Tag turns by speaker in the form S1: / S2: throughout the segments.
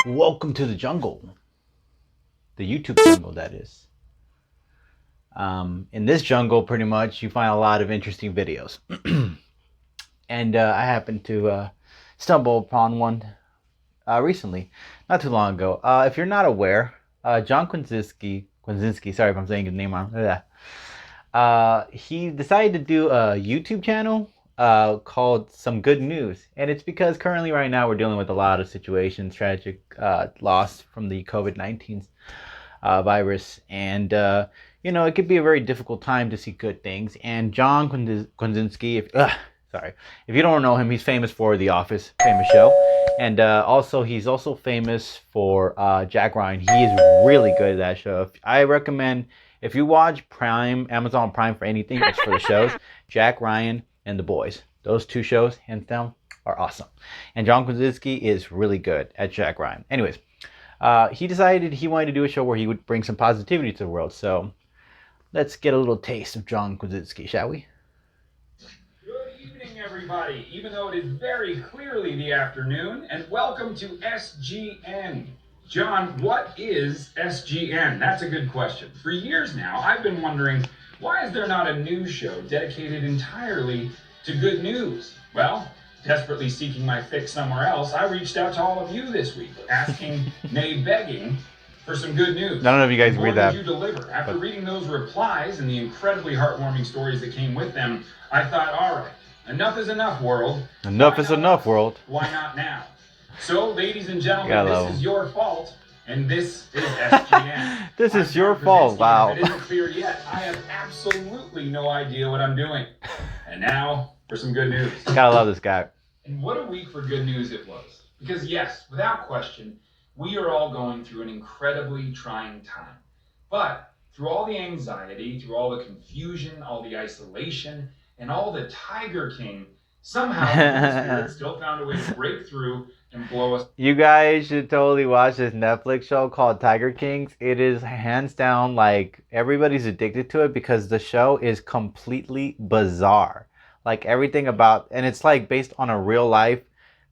S1: Welcome to the jungle. The YouTube jungle, that is. In this jungle, pretty much, you find a lot of interesting videos. And I happened to stumble upon one recently, not too long ago. If you're not aware, Jonh Krasinski, sorry if I'm saying his name wrong. He decided to do a YouTube channel called Some Good News. And it's because currently right now we're dealing with a lot of situations, tragic loss from the COVID-19 virus. And, it could be a very difficult time to see good things. And Jonh Krasinski, if you don't know him, he's famous for The Office, famous show. And he's also famous for Jack Ryan. He is really good at that show. I recommend, if you watch Amazon Prime for anything, it's for the shows. Jack Ryan and The Boys. Those two shows, hands down, are awesome. And Jonh Krasinski is really good at Jack Ryan. Anyways, he decided he wanted to do a show where he would bring some positivity to the world. So let's get a little taste of Jonh Krasinski, shall we?
S2: Good evening, everybody, even though it is very clearly the afternoon, and welcome to SGN. John, what is SGN? That's a good question. For years now, I've been wondering, why is there not a news show dedicated entirely to good news? Well, desperately seeking my fix somewhere else, I reached out to all of you this week, asking, nay, begging, for some good news.
S1: None of you guys read that.
S2: What did you deliver? After reading those replies and the incredibly heartwarming stories that came with them, I thought, all right, enough is enough, world.
S1: Enough is enough, world.
S2: Why not now? So, ladies and gentlemen, this is your fault, and this is SGN.
S1: This is your fault, wow.
S2: If it isn't clear yet, I have absolutely no idea what I'm doing. And now, for some good news.
S1: Gotta love this guy.
S2: And what a week for good news it was. Because yes, without question, we are all going through an incredibly trying time. But through all the anxiety, through all the confusion, all the isolation, and all the Tiger King, somehow the Spirit still found a way to break through and blow us.
S1: You guys should totally watch this Netflix show called Tiger Kings. It is hands down, like, everybody's addicted to it because the show is completely bizarre. Like, everything about, and it's like based on a real life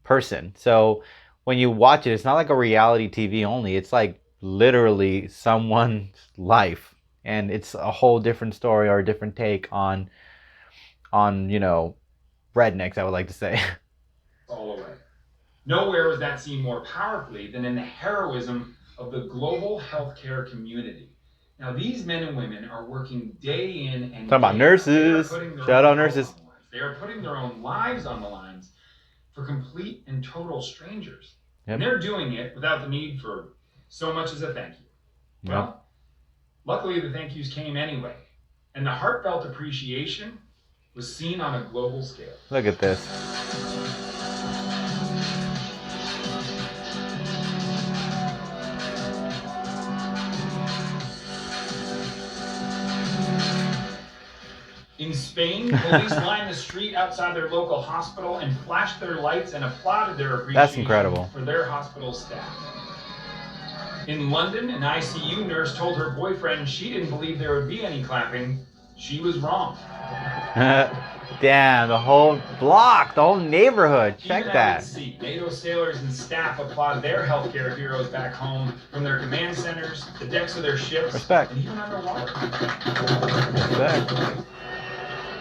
S1: person. So when you watch it, it's not like a reality TV only. It's like literally someone's life. And it's a whole different story or a different take on rednecks, I would like to say.
S2: All away. Nowhere was that seen more powerfully than in the heroism of the global healthcare community. Now, these men and women are working day in and
S1: talking about nurses. Shout out nurses.
S2: They are putting their own lives on the lines for complete and total strangers. Yep. And they're doing it without the need for so much as a thank you.
S1: Yep.
S2: Well, luckily the thank yous came anyway. And the heartfelt appreciation was seen on a global scale.
S1: Look at this.
S2: In Spain, police lined the street outside their local hospital and flashed their lights and applauded their appreciation
S1: That's incredible.
S2: For their hospital staff. In London, an ICU nurse told her boyfriend she didn't believe there would be any clapping. She was wrong.
S1: Damn, the whole block, the whole neighborhood. Check that.
S2: NATO sailors and staff applaud their healthcare heroes back home from their command centers, the decks of their ships,
S1: respect,
S2: and even underwater.
S1: Respect.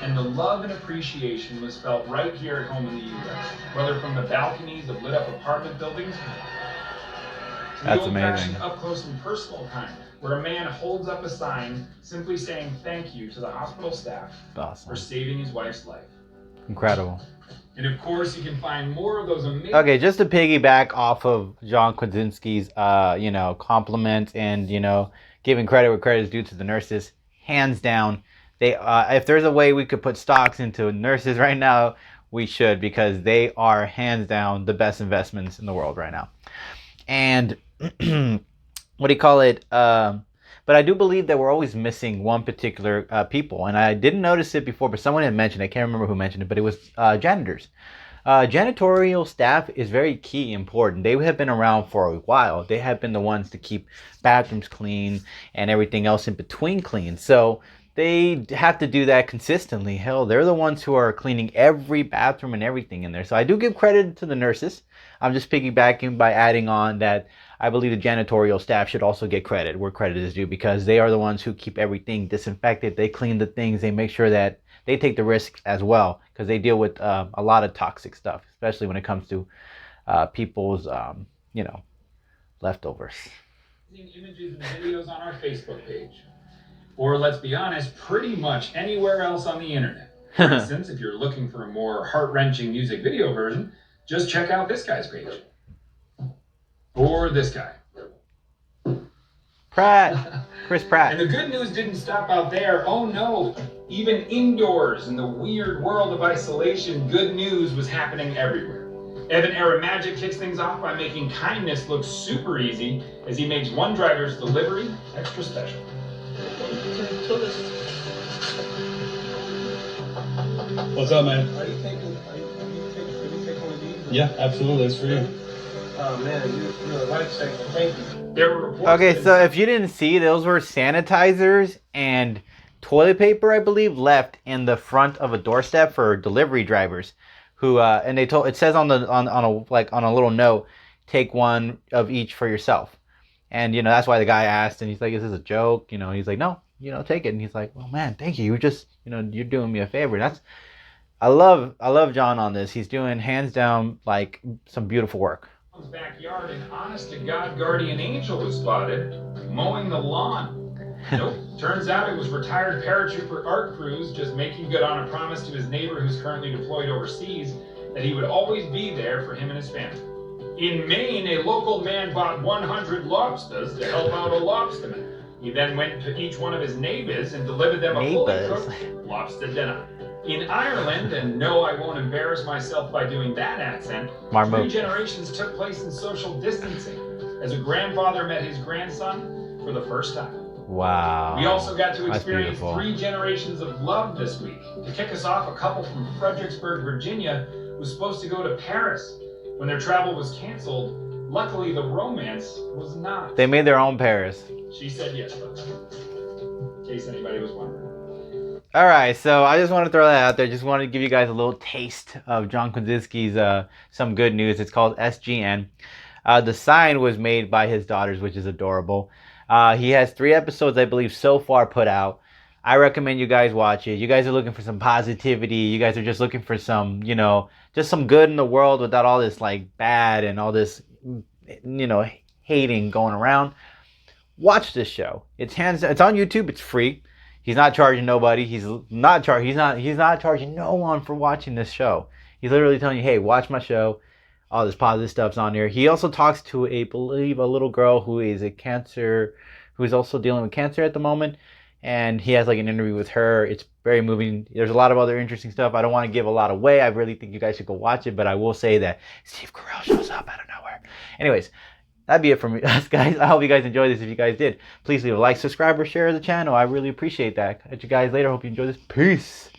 S2: And the love and appreciation was felt right here at home in the U.S., whether from the balconies of lit-up apartment buildings to the old-fashioned up-close and personal kind, where a man holds up a sign simply saying thank you to the hospital staff for saving his wife's life.
S1: Incredible.
S2: And of course, you can find more of those amazing...
S1: Okay, just to piggyback off of Jonh Krasinski's, compliments and, giving credit where credit is due to the nurses, hands down, they, if there's a way we could put stocks into nurses right now, we should, because they are hands down the best investments in the world right now. And what do you call it? But I do believe that we're always missing one particular people. And I didn't notice it before, but someone had mentioned, I can't remember who mentioned it, but it was janitors. Janitorial staff is very key, important. They have been around for a while. They have been the ones to keep bathrooms clean and everything else in between clean. So they have to do that consistently. Hell, they're the ones who are cleaning every bathroom and everything in there. So I do give credit to the nurses. I'm just piggybacking by adding on that I believe the janitorial staff should also get credit where credit is due, because they are the ones who keep everything disinfected. They clean the things. They make sure that they take the risks as well, because they deal with a lot of toxic stuff, especially when it comes to people's, leftovers.
S2: Images and videos on our Facebook page. Or let's be honest, pretty much anywhere else on the internet. For instance, if you're looking for a more heart-wrenching music video version, just check out this guy's page. Or this guy.
S1: Chris Pratt.
S2: And the good news didn't stop out there. Oh no, even indoors in the weird world of isolation, good news was happening everywhere. Evan Era Magic kicks things off by making kindness look super easy as he makes one driver's delivery extra special.
S3: What's up, man?
S4: Are you taking one of these?
S3: Yeah, absolutely. It's for you.
S4: Oh man, you're a lifesaver. Thank you.
S2: There were reports
S1: Okay, so if you didn't see, those were sanitizers and toilet paper, I believe, left in the front of a doorstep for delivery drivers, who and they told, it says on a little note, take one of each for yourself, and that's why the guy asked, and he's like, is this a joke? He's like, no, take it, and he's like, well, man, thank you, you're doing me a favor. I love John on this. He's doing hands down like some beautiful work.
S2: Backyard, an honest-to-God guardian angel was spotted mowing the lawn. Nope. Turns out it was retired paratrooper Art Cruz just making good on a promise to his neighbor who's currently deployed overseas that he would always be there for him and his family. In Maine, a local man bought 100 lobsters to help out a lobsterman. He then went to each one of his neighbors and delivered them a fully cooked lobster dinner. In Ireland, and no, I won't embarrass myself by doing that accent, 3 generations took place in social distancing as a grandfather met his grandson for the first time.
S1: Wow.
S2: We also got to experience 3 generations of love this week. To kick us off, a couple from Fredericksburg, Virginia, was supposed to go to Paris. When their travel was canceled, luckily the romance was not.
S1: They made their own Paris.
S2: She said yes, but in case anybody was wondering.
S1: All right, so I just want to throw that out there. Just wanted to give you guys a little taste of Jonh Krasinski's some good news. It's called SGN. The sign was made by his daughters, which is adorable. He has 3 episodes, I believe, so far put out. I recommend you guys watch it. You guys are looking for some positivity. You guys are just looking for some, just some good in the world without all this like bad and all this, hating going around. Watch this show. It's on YouTube. It's free. He's not charging nobody. He's not charging no one for watching this show. He's literally telling you, hey, watch my show. All this positive stuff's on there. He also talks to a little girl who is who's also dealing with cancer at the moment. And he has like an interview with her. It's very moving. There's a lot of other interesting stuff. I don't want to give a lot away. I really think you guys should go watch it. But I will say that Steve Carell shows up out of nowhere. Anyways, that'd be it from us, guys. I hope you guys enjoyed this. If you guys did, please leave a like, subscribe, or share the channel. I really appreciate that. Catch you guys later. Hope you enjoy this. Peace.